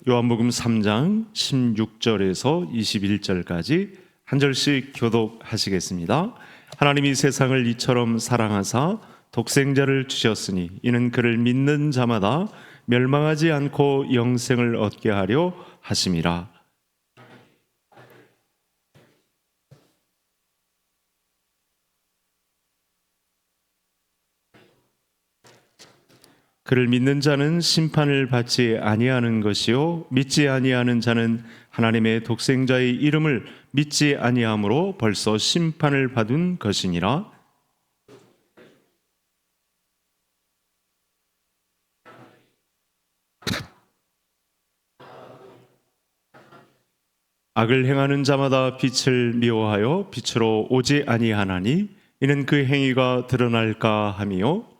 요한복음 3장 16절에서 21절까지 한 절씩 교독하시겠습니다. 하나님이 세상을 이처럼 사랑하사 독생자를 주셨으니 이는 그를 믿는 자마다 멸망하지 않고 영생을 얻게 하려 하심이라. 그를 믿는 자는 심판을 받지 아니하는 것이요 믿지 아니하는 자는 하나님의 독생자의 이름을 믿지 아니함으로 벌써 심판을 받은 것이니라. 악을 행하는 자마다 빛을 미워하여 빛으로 오지 아니하나니 이는 그 행위가 드러날까 함이요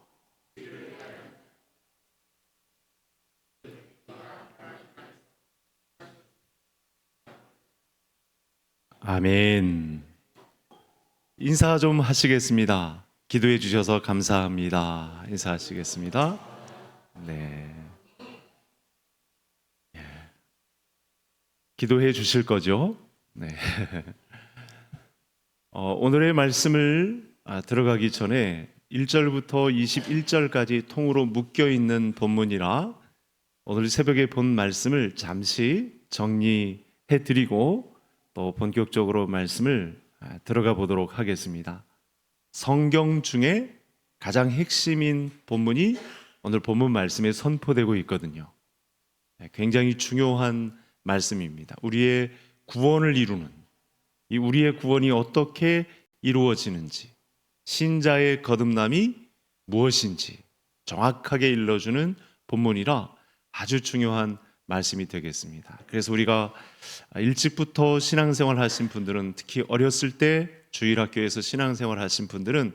아멘. 인사 좀 하시겠습니다. 기도해 주셔서 감사합니다. 인사하시겠습니다. 네. 기도해 주실 거죠? 네. 오늘의 말씀을 들어가기 전에 1절부터 21절까지 통으로 묶여 있는 본문이라 오늘 새벽에 본 말씀을 잠시 정리해 드리고 또 본격적으로 말씀을 들어가 보도록 하겠습니다. 성경 중에 가장 핵심인 본문이 오늘 본문 말씀에 선포되고 있거든요. 굉장히 중요한 말씀입니다. 우리의 구원을 이루는, 이 우리의 구원이 어떻게 이루어지는지, 신자의 거듭남이 무엇인지 정확하게 일러주는 본문이라 아주 중요한 말씀이 되겠습니다. 그래서 우리가 일찍부터 신앙생활 하신 분들은, 특히 어렸을 때 주일학교에서 신앙생활 하신 분들은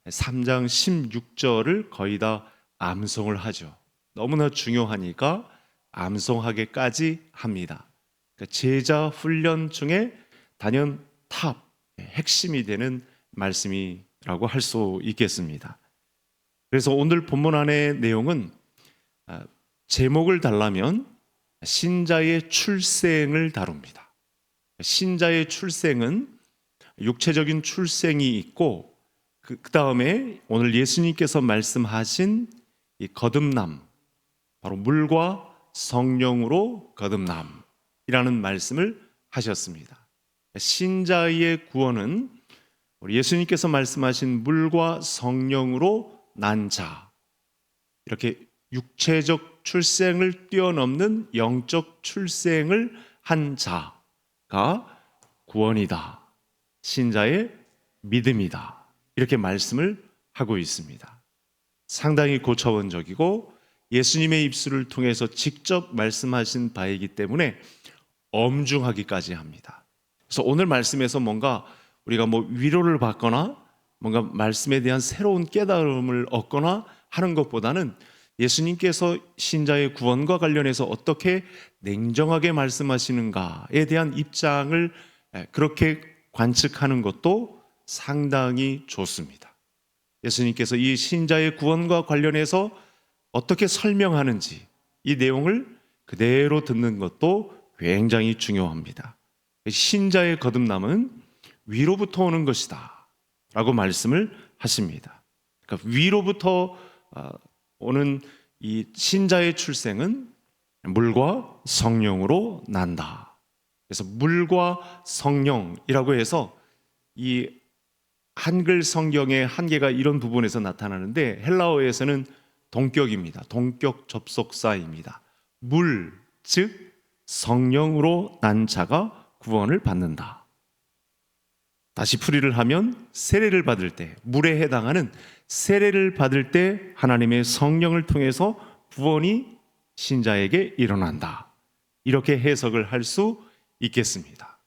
3장 16절을 거의 다 암송을 하죠. 너무나 중요하니까 암송하게까지 합니다. 그러니까 제자 훈련 중에 단연 탑, 핵심이 되는 말씀이라고 할 수 있겠습니다. 그래서 오늘 본문 안의 내용은 제목을 달라면 신자의 출생을 다룹니다. 신자의 출생은 육체적인 출생이 있고 그 다음에 오늘 예수님께서 말씀하신 이 거듭남, 바로 물과 성령으로 거듭남이라는 말씀을 하셨습니다. 신자의 구원은 우리 예수님께서 말씀하신 물과 성령으로 난 자, 이렇게 육체적 출생을 뛰어넘는 영적 출생을 한 자가 구원이다, 신자의 믿음이다, 이렇게 말씀을 하고 있습니다. 상당히 고차원적이고 예수님의 입술을 통해서 직접 말씀하신 바이기 때문에 엄중하기까지 합니다. 그래서 오늘 말씀에서 뭔가 우리가 위로를 받거나 뭔가 말씀에 대한 새로운 깨달음을 얻거나 하는 것보다는 예수님께서 신자의 구원과 관련해서 어떻게 냉정하게 말씀하시는가에 대한 입장을 그렇게 관측하는 것도 상당히 좋습니다. 예수님께서 이 신자의 구원과 관련해서 어떻게 설명하는지 이 내용을 그대로 듣는 것도 굉장히 중요합니다. 신자의 거듭남은 위로부터 오는 것이다 라고 말씀을 하십니다. 그러니까 위로부터 오는 이 신자의 출생은 물과 성령으로 난다. 그래서 물과 성령이라고 해서 이 한글 성경의 한계가 이런 부분에서 나타나는데 헬라어에서는 동격입니다. 동격 접속사입니다. 물, 즉 성령으로 난 자가 구원을 받는다. 다시 풀이를 하면 세례를 받을 때, 물에 해당하는 세례를 받을 때 하나님의 성령을 통해서 구원이 신자에게 일어난다. 이렇게 해석을 할 수 있겠습니다.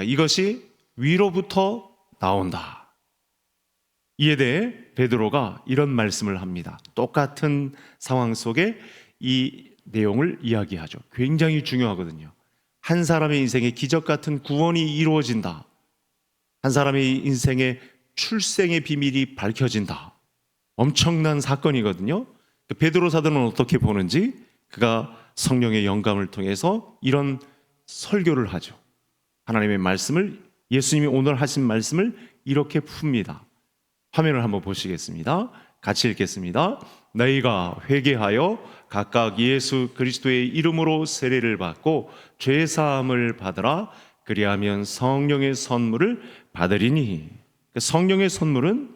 이것이 위로부터 나온다. 이에 대해 베드로가 이런 말씀을 합니다. 똑같은 상황 속에 이 내용을 이야기하죠. 굉장히 중요하거든요. 한 사람의 인생에 기적 같은 구원이 이루어진다. 한 사람의 인생에 출생의 비밀이 밝혀진다. 엄청난 사건이거든요. 베드로 사도는 어떻게 보는지 그가 성령의 영감을 통해서 이런 설교를 하죠. 하나님의 말씀을, 예수님이 오늘 하신 말씀을 이렇게 풉니다. 화면을 한번 보시겠습니다. 같이 읽겠습니다. 너희가 회개하여 각각 예수 그리스도의 이름으로 세례를 받고 죄 사함을 받으라. 그리하면 성령의 선물을 받으리니. 성령의 선물은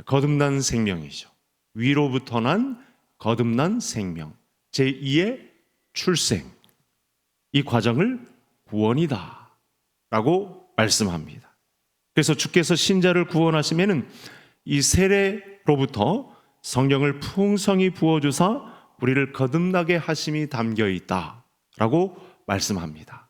거듭난 생명이죠. 위로부터 난 거듭난 생명, 제2의 출생, 이 과정을 구원이다 라고 말씀합니다. 그래서 주께서 신자를 구원하시면은 이 세례로부터 성령을 풍성히 부어주사 우리를 거듭나게 하심이 담겨 있다 라고 말씀합니다.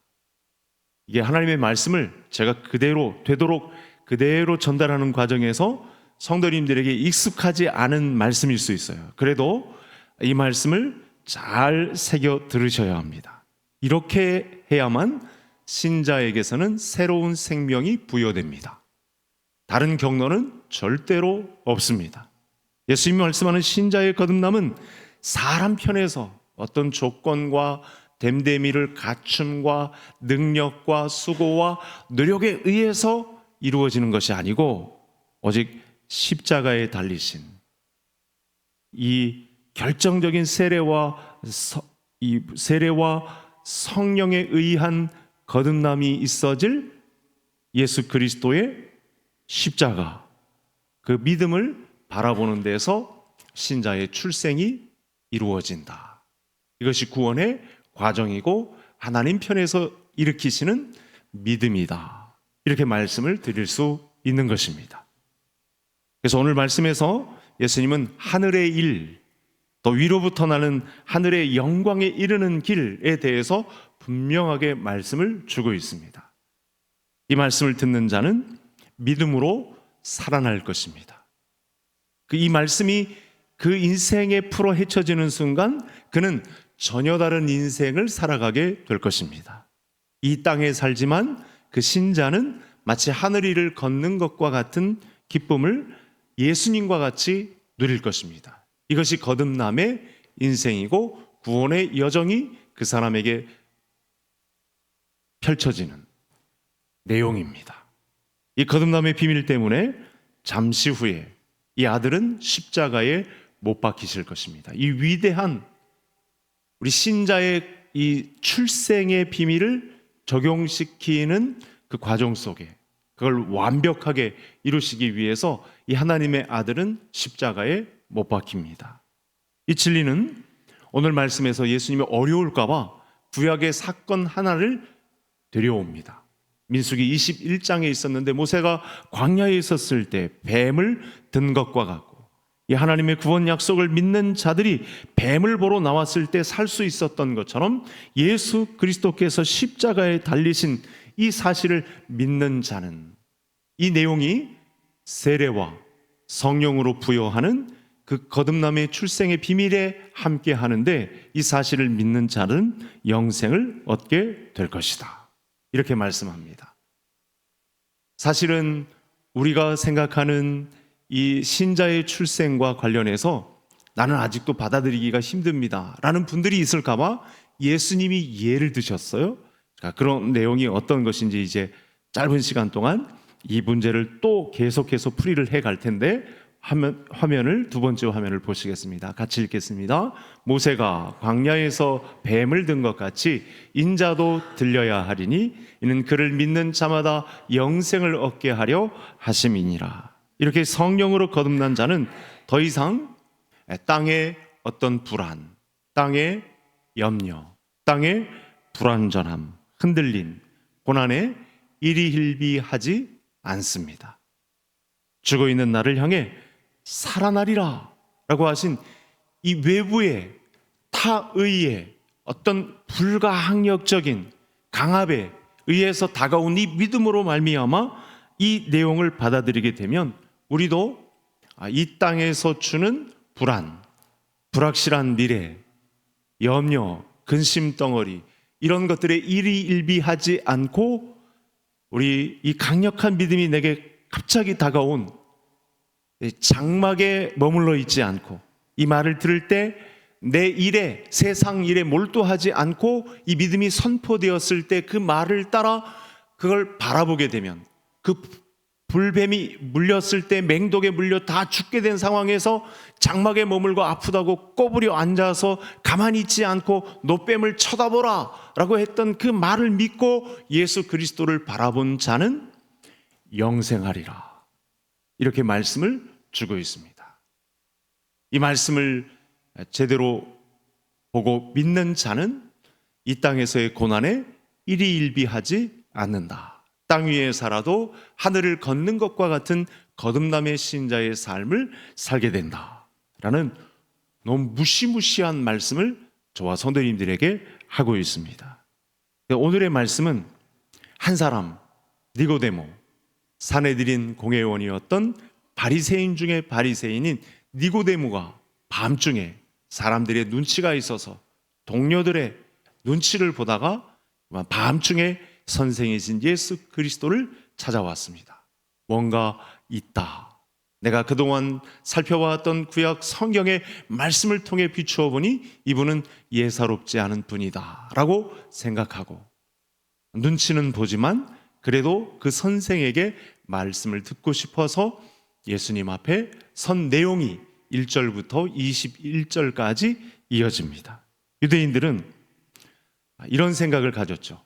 이게 하나님의 말씀을 제가 되도록 그대로 전달하는 과정에서 성도님들에게 익숙하지 않은 말씀일 수 있어요. 그래도 이 말씀을 잘 새겨 들으셔야 합니다. 이렇게 해야만 신자에게서는 새로운 생명이 부여됩니다. 다른 경로는 절대로 없습니다. 예수님이 말씀하는 신자의 거듭남은 사람 편에서 어떤 조건과 됨됨이를 갖춤과 능력과 수고와 노력에 의해서 이루어지는 것이 아니고 오직 십자가에 달리신 이 결정적인 세례와 성령에 의한 거듭남이 있어질 예수 그리스도의 십자가, 그 믿음을 바라보는 데서 신자의 출생이 이루어진다. 이것이 구원의 과정이고 하나님 편에서 일으키시는 믿음이다. 이렇게 말씀을 드릴 수 있는 것입니다. 그래서 오늘 말씀에서 예수님은 하늘의 일, 또 위로부터 나는 하늘의 영광에 이르는 길에 대해서 분명하게 말씀을 주고 있습니다. 이 말씀을 듣는 자는 믿음으로 살아날 것입니다. 이 말씀이 그 인생에 풀어 헤쳐지는 순간 그는 전혀 다른 인생을 살아가게 될 것입니다. 이 땅에 살지만 그 신자는 마치 하늘 위를 걷는 것과 같은 기쁨을 예수님과 같이 누릴 것입니다. 이것이 거듭남의 인생이고 구원의 여정이 그 사람에게 펼쳐지는 내용입니다. 이 거듭남의 비밀 때문에 잠시 후에 이 아들은 십자가에 못 박히실 것입니다. 이 위대한 우리 신자의 이 출생의 비밀을 적용시키는 그 과정 속에 그걸 완벽하게 이루시기 위해서 이 하나님의 아들은 십자가에 못 박힙니다. 이 진리는 오늘 말씀에서 예수님이 어려울까 봐 구약의 사건 하나를 데려옵니다. 민수기 21장에 있었는데 모세가 광야에 있었을 때 뱀을 든 것과 같고 이 하나님의 구원 약속을 믿는 자들이 뱀을 보러 나왔을 때 살 수 있었던 것처럼 예수 그리스도께서 십자가에 달리신 이 사실을 믿는 자는 이 내용이 세례와 성령으로 부여하는 그 거듭남의 출생의 비밀에 함께 하는데 이 사실을 믿는 자는 영생을 얻게 될 것이다. 이렇게 말씀합니다. 사실은 우리가 생각하는 이 신자의 출생과 관련해서 나는 아직도 받아들이기가 힘듭니다 라는 분들이 있을까 봐 예수님이 예를 드셨어요. 그런 내용이 어떤 것인지 이제 짧은 시간 동안 이 문제를 또 계속해서 풀이를 해갈 텐데 화면을 두 번째 화면을 보시겠습니다. 같이 읽겠습니다. 모세가 광야에서 뱀을 든 것 같이 인자도 들려야 하리니 이는 그를 믿는 자마다 영생을 얻게 하려 하심이니라. 이렇게 성령으로 거듭난 자는 더 이상 땅의 어떤 불안, 땅의 염려, 땅의 불완전함, 흔들림, 고난에 일희일비하지 않습니다. 죽어 있는 나를 향해 살아나리라 라고 하신 이 외부의 타의의 어떤 불가항력적인 강압에 의해서 다가온 이 믿음으로 말미암아 이 내용을 받아들이게 되면 우리도 이 땅에서 주는 불안, 불확실한 미래, 염려, 근심 덩어리 이런 것들에 일희일비하지 않고 우리 이 강력한 믿음이 내게 갑자기 다가온 장막에 머물러 있지 않고 이 말을 들을 때 내 일에, 세상 일에 몰두하지 않고 이 믿음이 선포되었을 때 그 말을 따라 그걸 바라보게 되면, 그 불뱀이 물렸을 때 맹독에 물려 다 죽게 된 상황에서 장막에 머물고 아프다고 꼬부려 앉아서 가만히 있지 않고 노뱀을 쳐다보라 라고 했던 그 말을 믿고 예수 그리스도를 바라본 자는 영생하리라, 이렇게 말씀을 주고 있습니다. 이 말씀을 제대로 보고 믿는 자는 이 땅에서의 고난에 일희일비하지 않는다. 땅 위에 살아도 하늘을 걷는 것과 같은 거듭남의 신자의 삶을 살게 된다 라는 너무 무시무시한 말씀을 저와 성도님들에게 하고 있습니다. 오늘의 말씀은 한 사람, 니고데모, 사내들인 공회원이었던 바리새인 중에 바리새인인 니고데모가 밤중에 사람들의 눈치가 있어서 동료들의 눈치를 보다가 밤중에 선생이신 예수 그리스도를 찾아왔습니다. 뭔가 있다. 내가 그동안 살펴왔던 구약 성경의 말씀을 통해 비추어 보니 이분은 예사롭지 않은 분이다 라고 생각하고, 눈치는 보지만 그래도 그 선생에게 말씀을 듣고 싶어서 예수님 앞에 선 내용이 1절부터 21절까지 이어집니다. 유대인들은 이런 생각을 가졌죠.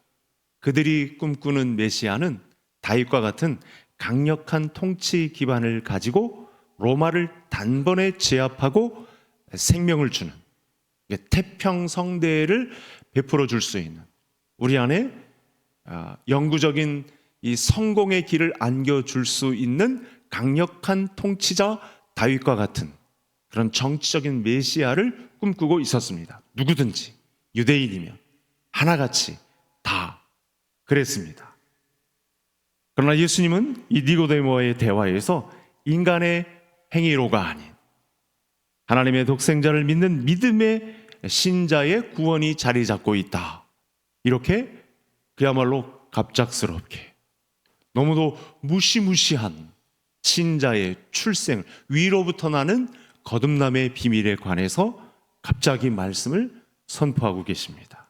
그들이 꿈꾸는 메시아는 다윗과 같은 강력한 통치 기반을 가지고 로마를 단번에 제압하고 생명을 주는, 태평성대를 베풀어 줄 수 있는, 우리 안에 영구적인 이 성공의 길을 안겨줄 수 있는 강력한 통치자 다윗과 같은 그런 정치적인 메시아를 꿈꾸고 있었습니다. 누구든지 유대인이면 하나같이 다 그랬습니다. 그러나 예수님은 이 니고데모와의 대화에서 인간의 행위로가 아닌 하나님의 독생자를 믿는 믿음의 신자의 구원이 자리 잡고 있다, 이렇게 그야말로 갑작스럽게 너무도 무시무시한 신자의 출생, 위로부터 나는 거듭남의 비밀에 관해서 갑자기 말씀을 선포하고 계십니다.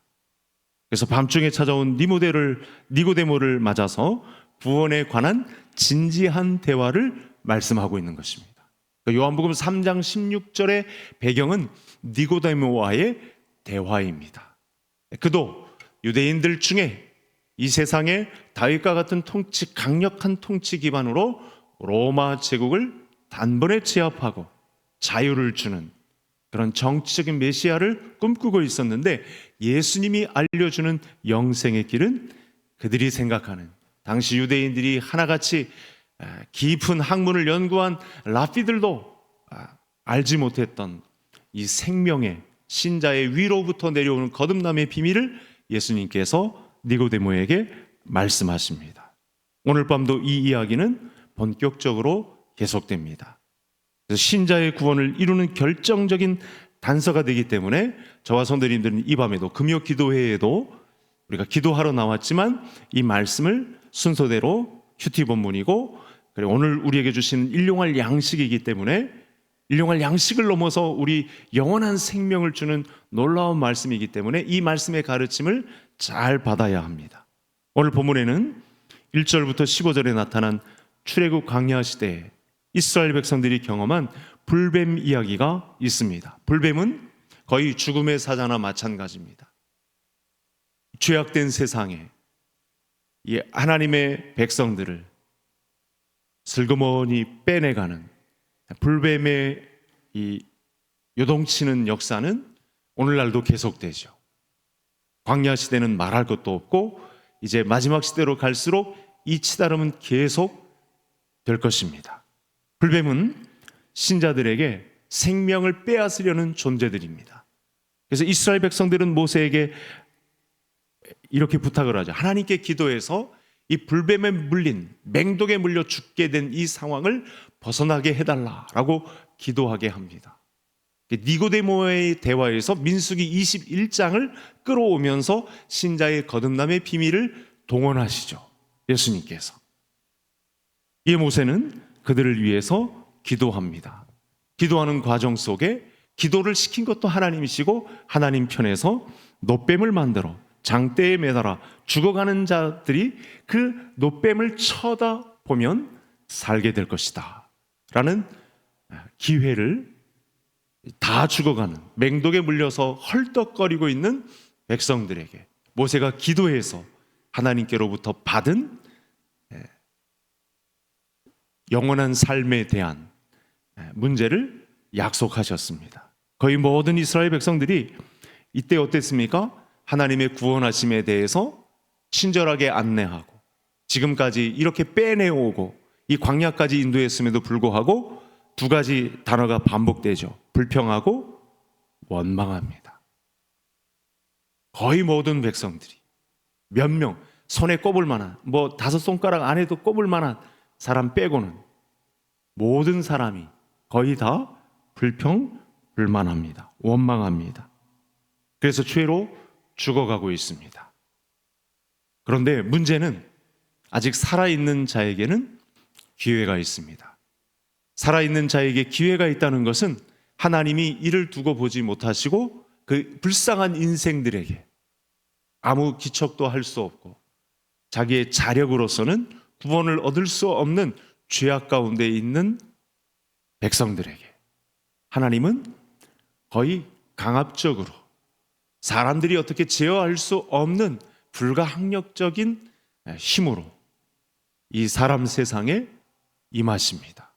그래서 밤중에 찾아온 니고데모를 맞아서 구원에 관한 진지한 대화를 말씀하고 있는 것입니다. 요한복음 3장 16절의 배경은 니고데모와의 대화입니다. 그도 유대인들 중에 이 세상에 다윗과 같은 강력한 통치 기반으로 로마 제국을 단번에 제압하고 자유를 주는 그런 정치적인 메시아를 꿈꾸고 있었는데, 예수님이 알려주는 영생의 길은 그들이 생각하는, 당시 유대인들이 하나같이 깊은 학문을 연구한 랍비들도 알지 못했던 이 생명의 신자의 위로부터 내려오는 거듭남의 비밀을 예수님께서 니고데모에게 말씀하십니다. 오늘 밤도 이 이야기는 본격적으로 계속됩니다. 그래서 신자의 구원을 이루는 결정적인 단서가 되기 때문에 저와 성도님들은 이 밤에도, 금요 기도회에도 우리가 기도하러 나왔지만 이 말씀을 순서대로 큐티 본문이고, 그리고 오늘 우리에게 주신 일용할 양식이기 때문에 일용할 양식을 넘어서 우리 영원한 생명을 주는 놀라운 말씀이기 때문에 이 말씀의 가르침을 잘 받아야 합니다. 오늘 본문에는 1절부터 15절에 나타난 출애굽 광야 시대에 이스라엘 백성들이 경험한 불뱀 이야기가 있습니다. 불뱀은 거의 죽음의 사자나 마찬가지입니다. 죄악된 세상에 이 하나님의 백성들을 슬그머니 빼내가는 불뱀의 이 요동치는 역사는 오늘날도 계속되죠. 광야 시대는 말할 것도 없고 이제 마지막 시대로 갈수록 이 치달음은 계속 될 것입니다. 불뱀은 신자들에게 생명을 빼앗으려는 존재들입니다. 그래서 이스라엘 백성들은 모세에게 이렇게 부탁을 하죠. 하나님께 기도해서 이 불뱀에 물린, 맹독에 물려 죽게 된 이 상황을 벗어나게 해달라라고 기도하게 합니다. 니고데모의 대화에서 민수기 21장을 끌어오면서 신자의 거듭남의 비밀을 동원하시죠. 예수님께서. 이에 모세는 그들을 위해서 기도합니다. 기도하는 과정 속에 기도를 시킨 것도 하나님이시고 하나님 편에서 노뱀을 만들어 장대에 매달아 죽어가는 자들이 그 노뱀을 쳐다보면 살게 될 것이다 라는 기회를 다 죽어가는 맹독에 물려서 헐떡거리고 있는 백성들에게 모세가 기도해서 하나님께로부터 받은 영원한 삶에 대한 문제를 약속하셨습니다. 거의 모든 이스라엘 백성들이 이때 어땠습니까? 하나님의 구원하심에 대해서 친절하게 안내하고 지금까지 이렇게 빼내오고 이 광야까지 인도했음에도 불구하고 두 가지 단어가 반복되죠. 불평하고 원망합니다. 거의 모든 백성들이 몇 명 손에 꼽을 만한 다섯 손가락 안에도 꼽을 만한 사람 빼고는 모든 사람이 거의 다 불평 불만합니다. 원망합니다. 그래서 죄로 죽어가고 있습니다. 그런데 문제는 아직 살아있는 자에게는 기회가 있습니다. 살아있는 자에게 기회가 있다는 것은 하나님이 이를 두고 보지 못하시고 그 불쌍한 인생들에게 아무 기척도 할 수 없고 자기의 자력으로서는 구원을 얻을 수 없는 죄악 가운데 있는 백성들에게 하나님은 거의 강압적으로 사람들이 어떻게 제어할 수 없는 불가항력적인 힘으로 이 사람 세상에 임하십니다.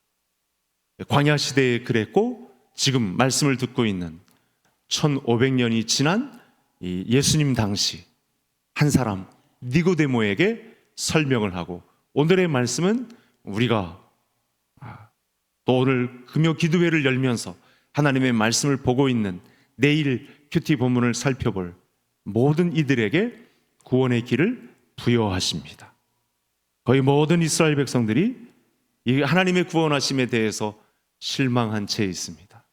광야 시대에 그랬고 지금 말씀을 듣고 있는 1500년이 지난 이 예수님 당시 한 사람 니고데모에게 설명을 하고 오늘의 말씀은 우리가 또 오늘 금요 기도회를 열면서 하나님의 말씀을 보고 있는 내일 큐티 본문을 살펴볼 모든 이들에게 구원의 길을 부여하십니다. 거의 모든 이스라엘 백성들이 이 하나님의 구원하심에 대해서 실망한 채 있습니다.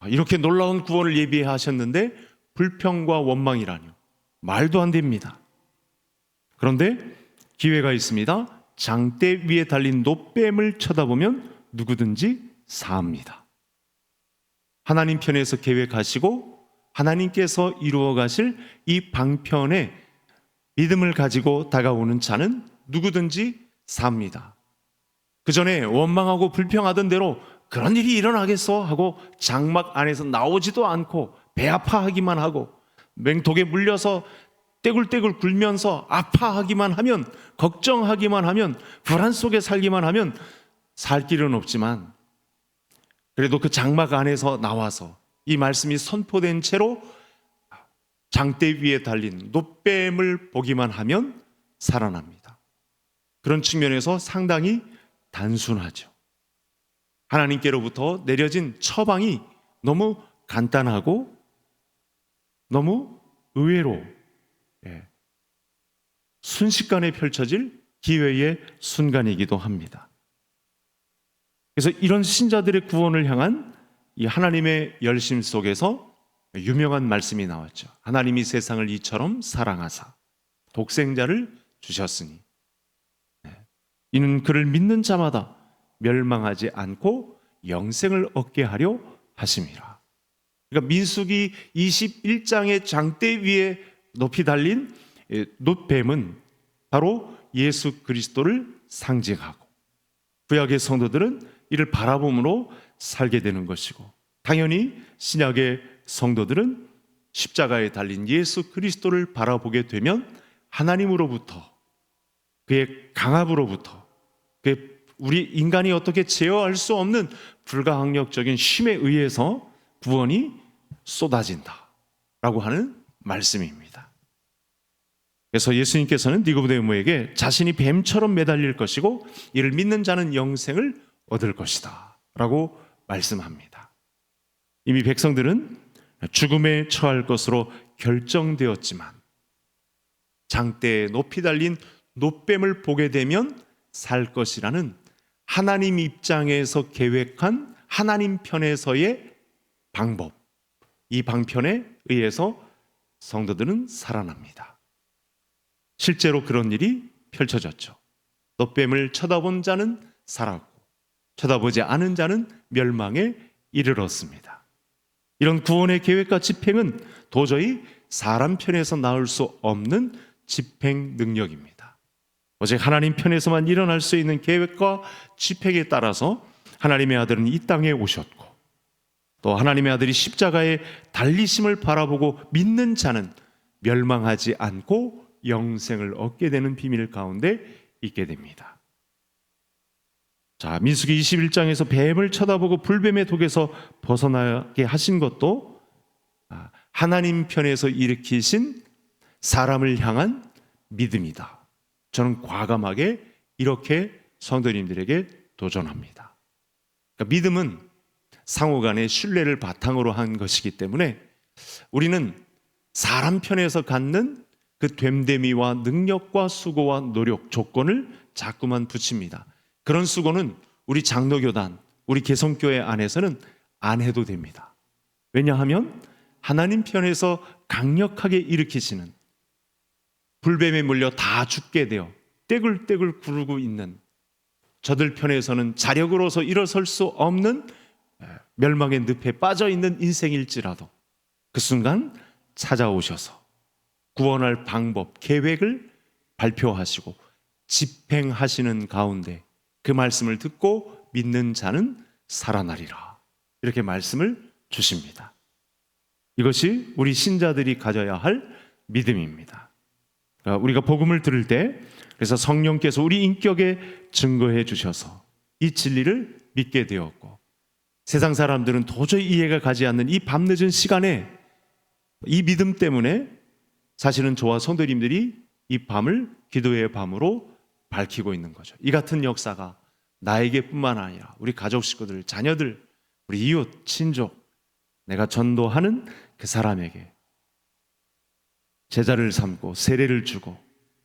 이렇게 놀라운 구원을 예비하셨는데 불평과 원망이라뇨. 말도 안 됩니다. 그런데 기회가 있습니다. 장대 위에 달린 노뱀을 쳐다보면 누구든지 사합니다. 하나님 편에서 계획하시고 하나님께서 이루어 가실 이 방편에 믿음을 가지고 다가오는 자는 누구든지 삽니다. 그 전에 원망하고 불평하던 대로 그런 일이 일어나겠어 하고 장막 안에서 나오지도 않고 배 아파하기만 하고 맹독에 물려서 떼굴떼굴 굴면서 아파하기만 하면 걱정하기만 하면 불안 속에 살기만 하면 살 길은 없지만 그래도 그 장막 안에서 나와서 이 말씀이 선포된 채로 장대 위에 달린 노뱀을 보기만 하면 살아납니다. 그런 측면에서 상당히 단순하죠. 하나님께로부터 내려진 처방이 너무 간단하고 너무 의외로 순식간에 펼쳐질 기회의 순간이기도 합니다. 그래서 이런 신자들의 구원을 향한 이 하나님의 열심 속에서 유명한 말씀이 나왔죠. 하나님이 세상을 이처럼 사랑하사 독생자를 주셨으니 이는 그를 믿는 자마다 멸망하지 않고 영생을 얻게 하려 하심이라. 그러니까 민수기 21장의 장대 위에 높이 달린 노뱀은 바로 예수 그리스도를 상징하고 구약의 성도들은 이를 바라봄으로 살게 되는 것이고 당연히 신약의 성도들은 십자가에 달린 예수 그리스도를 바라보게 되면 하나님으로부터 그의 강압으로부터 우리 인간이 어떻게 제어할 수 없는 불가항력적인 힘에 의해서 구원이 쏟아진다라고 하는 말씀입니다. 그래서 예수님께서는 니고데모에게 자신이 뱀처럼 매달릴 것이고 이를 믿는 자는 영생을 얻을 것이다 라고 말씀합니다. 이미 백성들은 죽음에 처할 것으로 결정되었지만 장대에 높이 달린 노뱀을 보게 되면 살 것이라는 하나님 입장에서 계획한 하나님 편에서의 방법, 이 방편에 의해서 성도들은 살아납니다. 실제로 그런 일이 펼쳐졌죠. 노뱀을 쳐다본 자는 살았고 쳐다보지 않은 자는 멸망에 이르렀습니다. 이런 구원의 계획과 집행은 도저히 사람 편에서 나올 수 없는 집행 능력입니다. 오직 하나님 편에서만 일어날 수 있는 계획과 집행에 따라서 하나님의 아들은 이 땅에 오셨고, 또 하나님의 아들이 십자가의 달리심을 바라보고 믿는 자는 멸망하지 않고 영생을 얻게 되는 비밀 가운데 있게 됩니다. 자, 민수기 21장에서 뱀을 쳐다보고 불뱀의 독에서 벗어나게 하신 것도 하나님 편에서 일으키신 사람을 향한 믿음이다. 저는 과감하게 이렇게 성도님들에게 도전합니다. 그러니까 믿음은 상호 간의 신뢰를 바탕으로 한 것이기 때문에 우리는 사람 편에서 갖는 그 됨됨이와 능력과 수고와 노력, 조건을 자꾸만 붙입니다. 그런 수고는 우리 장로교단, 우리 개성교회 안에서는 안 해도 됩니다. 왜냐하면 하나님 편에서 강력하게 일으키시는, 불뱀에 물려 다 죽게 되어 떼굴떼굴 구르고 있는 저들 편에서는 자력으로서 일어설 수 없는 멸망의 늪에 빠져 있는 인생일지라도 그 순간 찾아오셔서 구원할 방법, 계획을 발표하시고 집행하시는 가운데 그 말씀을 듣고 믿는 자는 살아나리라, 이렇게 말씀을 주십니다. 이것이 우리 신자들이 가져야 할 믿음입니다. 우리가 복음을 들을 때, 그래서 성령께서 우리 인격에 증거해 주셔서 이 진리를 믿게 되었고, 세상 사람들은 도저히 이해가 가지 않는 이 밤늦은 시간에 이 믿음 때문에 사실은 저와 성도님들이 이 밤을 기도의 밤으로 밝히고 있는 거죠. 이 같은 역사가 나에게뿐만 아니라 우리 가족 식구들, 자녀들, 우리 이웃, 친족, 내가 전도하는 그 사람에게 제자를 삼고 세례를 주고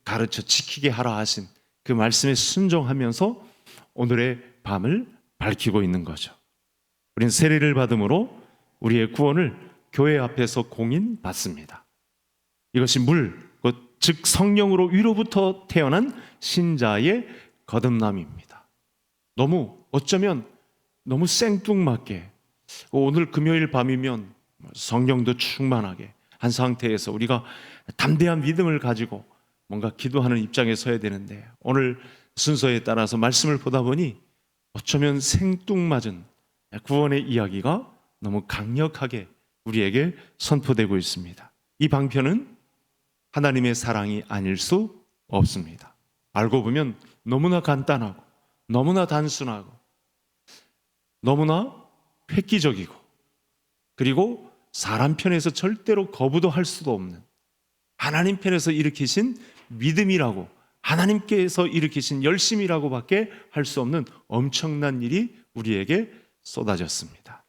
가르쳐 지키게 하라 하신 그 말씀에 순종하면서 오늘의 밤을 밝히고 있는 거죠. 우리는 세례를 받음으로 우리의 구원을 교회 앞에서 공인받습니다. 이것이 즉 성령으로 위로부터 태어난 신자의 거듭남입니다. 어쩌면 너무 생뚱맞게 오늘 금요일 밤이면 성령도 충만하게 한 상태에서 우리가 담대한 믿음을 가지고 뭔가 기도하는 입장에 서야 되는데, 오늘 순서에 따라서 말씀을 보다 보니 어쩌면 생뚱맞은 구원의 이야기가 너무 강력하게 우리에게 선포되고 있습니다. 이 방편은 하나님의 사랑이 아닐 수 없습니다. 알고 보면 너무나 간단하고 너무나 단순하고 너무나 획기적이고, 그리고 사람 편에서 절대로 거부도 할 수도 없는 하나님 편에서 일으키신 믿음이라고, 하나님께서 일으키신 열심이라고 밖에 할 수 없는 엄청난 일이 우리에게 쏟아졌습니다.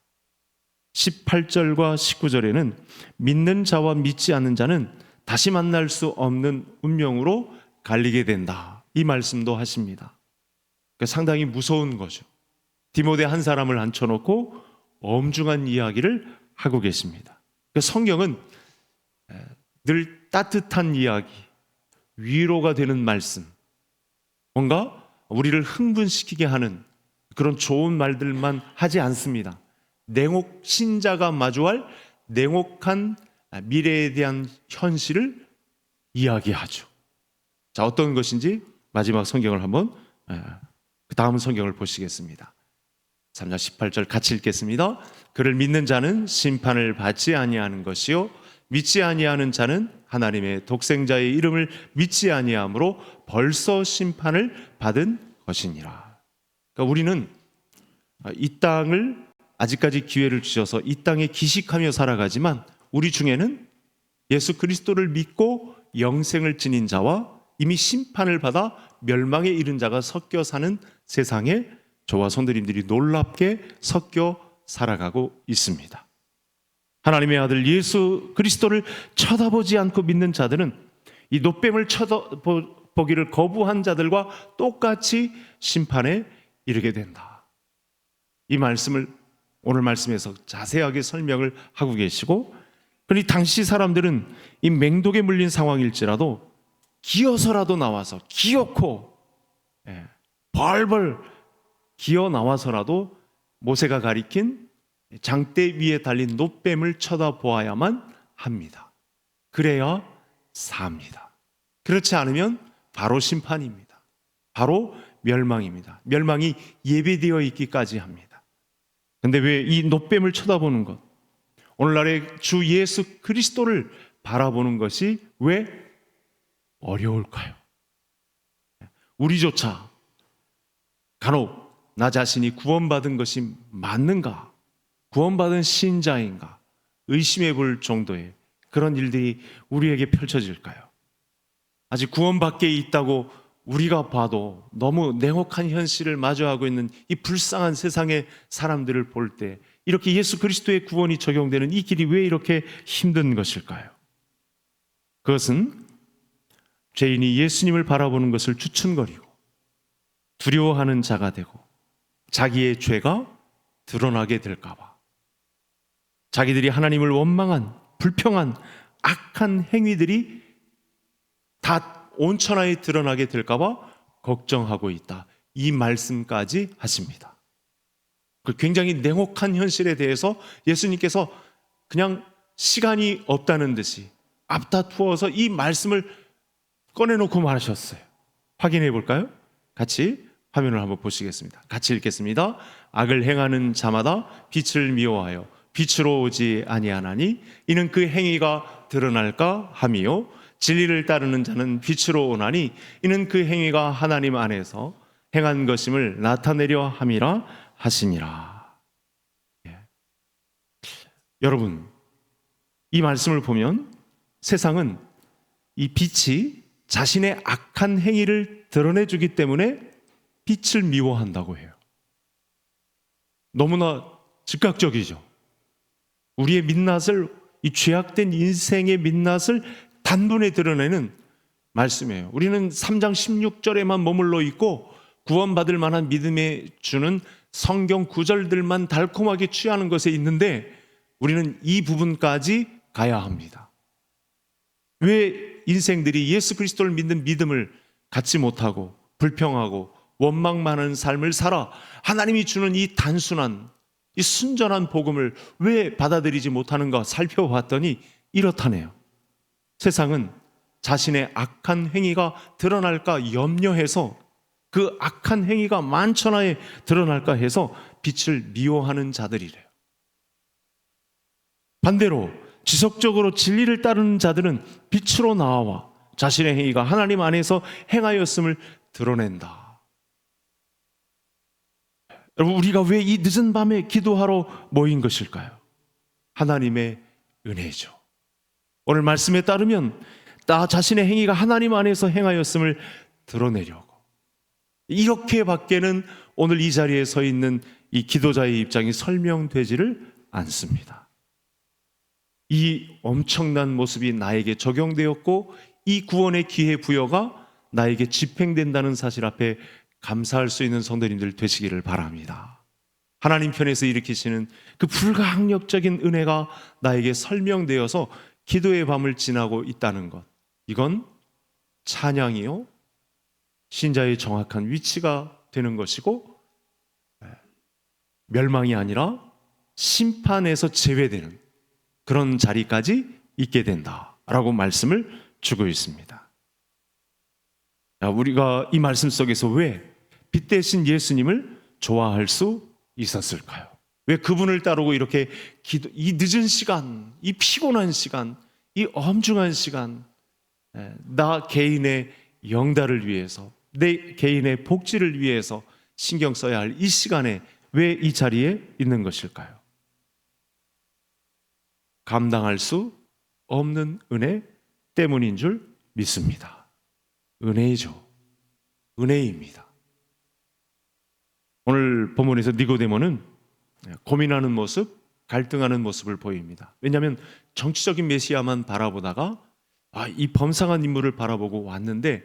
18절과 19절에는 믿는 자와 믿지 않는 자는 다시 만날 수 없는 운명으로 갈리게 된다, 이 말씀도 하십니다. 그러니까 상당히 무서운 거죠. 디모데 한 사람을 앉혀놓고 엄중한 이야기를 하고 계십니다. 그러니까 성경은 늘 따뜻한 이야기, 위로가 되는 말씀, 뭔가 우리를 흥분시키게 하는 그런 좋은 말들만 하지 않습니다. 신자가 마주할 냉혹한 미래에 대한 현실을 이야기하죠. 자, 어떤 것인지 마지막 성경을 한번, 그 다음 성경을 보시겠습니다. 3장 18절 같이 읽겠습니다. 그를 믿는 자는 심판을 받지 아니하는 것이요 믿지 아니하는 자는 하나님의 독생자의 이름을 믿지 아니함으로 벌써 심판을 받은 것이니라. 그러니까 우리는 이 땅을 아직까지 기회를 주셔서 이 땅에 기식하며 살아가지만, 우리 중에는 예수 그리스도를 믿고 영생을 지닌 자와 이미 심판을 받아 멸망에 이른 자가 섞여 사는 세상에 저와 성도님들이 놀랍게 섞여 살아가고 있습니다. 하나님의 아들 예수 그리스도를 쳐다보지 않고 믿는 자들은 이 노뱀을 쳐다보기를 거부한 자들과 똑같이 심판에 이르게 된다. 이 말씀을 오늘 말씀에서 자세하게 설명을 하고 계시고, 그러니 당시 사람들은 이 맹독에 물린 상황일지라도 기어서라도 나와서 기어코 벌벌 기어 나와서라도 모세가 가리킨 장대 위에 달린 놋뱀을 쳐다보아야만 합니다. 그래야 삽니다. 그렇지 않으면 바로 심판입니다. 바로 멸망입니다. 멸망이 예비되어 있기까지 합니다. 근데 왜 이 놋뱀을 쳐다보는 것, 오늘날의 주 예수 그리스도를 바라보는 것이 왜 어려울까요? 우리조차 간혹 나 자신이 구원받은 것이 맞는가, 구원받은 신자인가 의심해 볼 정도의 그런 일들이 우리에게 펼쳐질까요? 아직 구원 밖에 있다고 우리가 봐도 너무 냉혹한 현실을 마주하고 있는 이 불쌍한 세상의 사람들을 볼 때 이렇게 예수 그리스도의 구원이 적용되는 이 길이 왜 이렇게 힘든 것일까요? 그것은 죄인이 예수님을 바라보는 것을 주춤거리고 두려워하는 자가 되고 자기의 죄가 드러나게 될까 봐, 자기들이 하나님을 원망한 불평한 악한 행위들이 다 온천하에 드러나게 될까 봐 걱정하고 있다. 이 말씀까지 하십니다. 그 굉장히 냉혹한 현실에 대해서 예수님께서 그냥 시간이 없다는 듯이 앞다투어서 이 말씀을 꺼내놓고 말하셨어요. 확인해 볼까요? 같이 화면을 한번 보시겠습니다. 같이 읽겠습니다. 악을 행하는 자마다 빛을 미워하여 빛으로 오지 아니하나니 이는 그 행위가 드러날까 함이요 진리를 따르는 자는 빛으로 오나니 이는 그 행위가 하나님 안에서 행한 것임을 나타내려 함이라 하시니라. 여러분, 이 말씀을 보면 세상은 이 빛이 자신의 악한 행위를 드러내주기 때문에 빛을 미워한다고 해요. 너무나 즉각적이죠. 우리의 민낯을, 이 죄악된 인생의 민낯을 단번에 드러내는 말씀이에요. 우리는 3장 16절에만 머물러 있고 구원받을 만한 믿음에 주는 성경 구절들만 달콤하게 취하는 것에 있는데 우리는 이 부분까지 가야 합니다. 왜 인생들이 예수 그리스도를 믿는 믿음을 갖지 못하고 불평하고 원망 많은 삶을 살아 하나님이 주는 이 단순한 이 순전한 복음을 왜 받아들이지 못하는가 살펴봤더니 이렇다네요. 세상은 자신의 악한 행위가 드러날까 염려해서 그 악한 행위가 만천하에 드러날까 해서 빛을 미워하는 자들이래요. 반대로 지속적으로 진리를 따르는 자들은 빛으로 나와 자신의 행위가 하나님 안에서 행하였음을 드러낸다. 여러분, 우리가 왜 이 늦은 밤에 기도하러 모인 것일까요? 하나님의 은혜죠. 오늘 말씀에 따르면 나 자신의 행위가 하나님 안에서 행하였음을 드러내려고, 이렇게 밖에는 오늘 이 자리에 서 있는 이 기도자의 입장이 설명되지를 않습니다. 이 엄청난 모습이 나에게 적용되었고 이 구원의 기회 부여가 나에게 집행된다는 사실 앞에 감사할 수 있는 성도님들 되시기를 바랍니다. 하나님 편에서 일으키시는 그 불가항력적인 은혜가 나에게 설명되어서 기도의 밤을 지나고 있다는 것, 이건 찬양이요 신자의 정확한 위치가 되는 것이고 멸망이 아니라 심판에서 제외되는 그런 자리까지 있게 된다라고 말씀을 주고 있습니다. 우리가 이 말씀 속에서 왜 빛 대신 예수님을 좋아할 수 있었을까요? 왜 그분을 따르고 이렇게 이 늦은 시간, 이 피곤한 시간, 이 엄중한 시간, 나 개인의 영달을 위해서, 내 개인의 복지를 위해서 신경 써야 할 이 시간에 왜 이 자리에 있는 것일까요? 감당할 수 없는 은혜 때문인 줄 믿습니다. 은혜이죠. 은혜입니다. 오늘 본문에서 니고데모는 고민하는 모습, 갈등하는 모습을 보입니다. 왜냐하면 정치적인 메시아만 바라보다가 이 범상한 인물을 바라보고 왔는데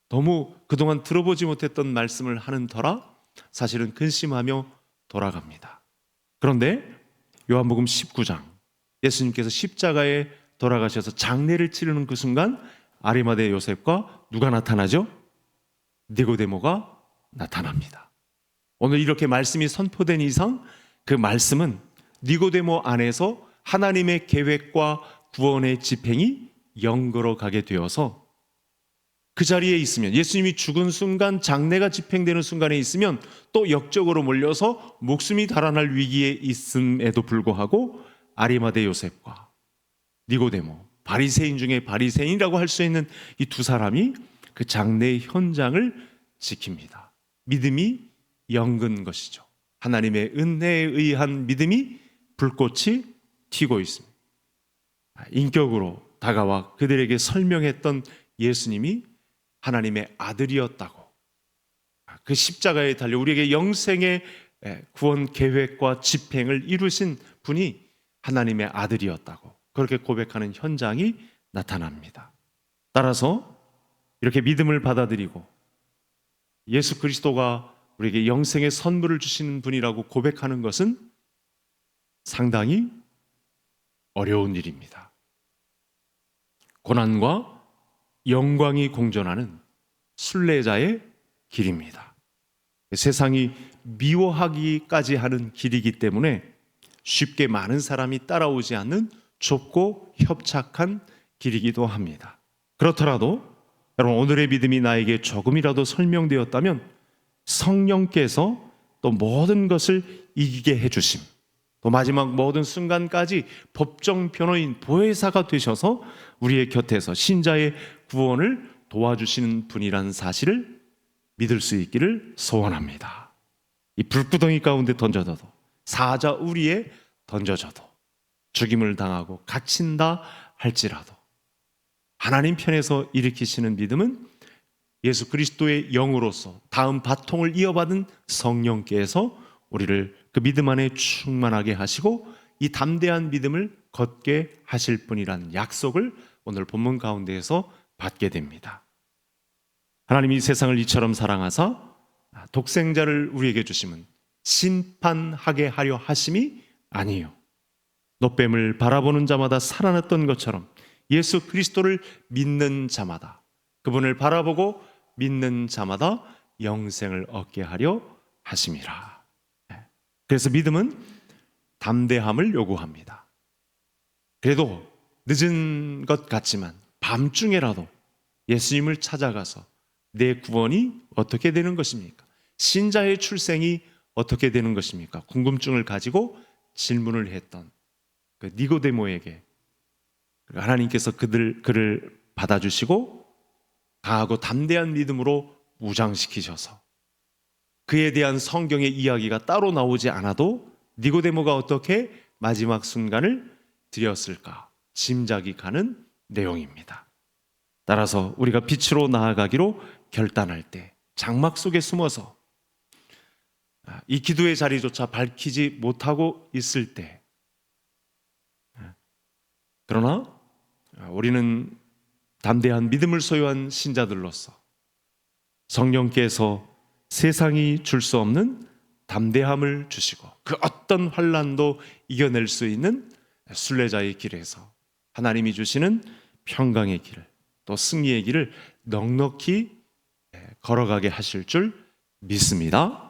너무 그동안 들어보지 못했던 말씀을 하는 터라 사실은 근심하며 돌아갑니다. 그런데 요한복음 19장, 예수님께서 십자가에 돌아가셔서 장례를 치르는 그 순간 아리마대 요셉과 누가 나타나죠? 니고데모가 나타납니다. 오늘 이렇게 말씀이 선포된 이상 그 말씀은 니고데모 안에서 하나님의 계획과 구원의 집행이 연걸어 가게 되어서 그 자리에 있으면, 예수님이 죽은 순간, 장례가 집행되는 순간에 있으면 또 역적으로 몰려서 목숨이 달아날 위기에 있음에도 불구하고 아리마대 요셉과 니고데모, 바리새인 중에 바리새인이라고 할 수 있는 이 두 사람이 그 장례의 현장을 지킵니다. 믿음이 연근 것이죠. 하나님의 은혜에 의한 믿음이 불꽃이 튀고 있습니다. 인격으로 다가와 그들에게 설명했던 예수님이 하나님의 아들이었다고, 그 십자가에 달려 우리에게 영생의 구원 계획과 집행을 이루신 분이 하나님의 아들이었다고, 그렇게 고백하는 현장이 나타납니다. 따라서 이렇게 믿음을 받아들이고 예수 그리스도가 우리에게 영생의 선물을 주시는 분이라고 고백하는 것은 상당히 어려운 일입니다. 고난과 영광이 공존하는 순례자의 길입니다. 세상이 미워하기까지 하는 길이기 때문에 쉽게 많은 사람이 따라오지 않는 좁고 협착한 길이기도 합니다. 그렇더라도 여러분, 오늘의 믿음이 나에게 조금이라도 설명되었다면 성령께서 또 모든 것을 이기게 해주심, 또 마지막 모든 순간까지 법정 변호인, 보혜사가 되셔서 우리의 곁에서 신자의 구원을 도와주시는 분이라는 사실을 믿을 수 있기를 소원합니다. 이 불구덩이 가운데 던져져도, 사자 우리에 던져져도, 죽임을 당하고 갇힌다 할지라도 하나님 편에서 일으키시는 믿음은 예수 그리스도의 영으로서 다음 바통을 이어받은 성령께서 우리를 그 믿음 안에 충만하게 하시고 이 담대한 믿음을 걷게 하실 분이라는 약속을 오늘 본문 가운데에서 받게 됩니다. 하나님이 세상을 이처럼 사랑하사 독생자를 우리에게 주심은 심판하게 하려 하심이 아니요, 노뱀을 바라보는 자마다 살아났던 것처럼 예수 그리스도를 믿는 자마다, 그분을 바라보고 믿는 자마다 영생을 얻게 하려 하심이라. 그래서 믿음은 담대함을 요구합니다. 그래도 늦은 것 같지만 밤중에라도 예수님을 찾아가서 내 구원이 어떻게 되는 것입니까? 신자의 출생이 어떻게 되는 것입니까? 궁금증을 가지고 질문을 했던 그 니고데모에게 하나님께서 그를 받아주시고 강하고 담대한 믿음으로 무장시키셔서 그에 대한 성경의 이야기가 따로 나오지 않아도 니고데모가 어떻게 마지막 순간을 드렸을까 짐작이 가는 내용입니다. 따라서 우리가 빛으로 나아가기로 결단할 때, 장막 속에 숨어서 이 기도의 자리조차 밝히지 못하고 있을 때, 그러나 우리는 담대한 믿음을 소유한 신자들로서 성령께서 세상이 줄 수 없는 담대함을 주시고 그 어떤 환난도 이겨낼 수 있는 순례자의 길에서 하나님이 주시는 평강의 길, 또 승리의 길을 넉넉히 걸어가게 하실 줄 믿습니다.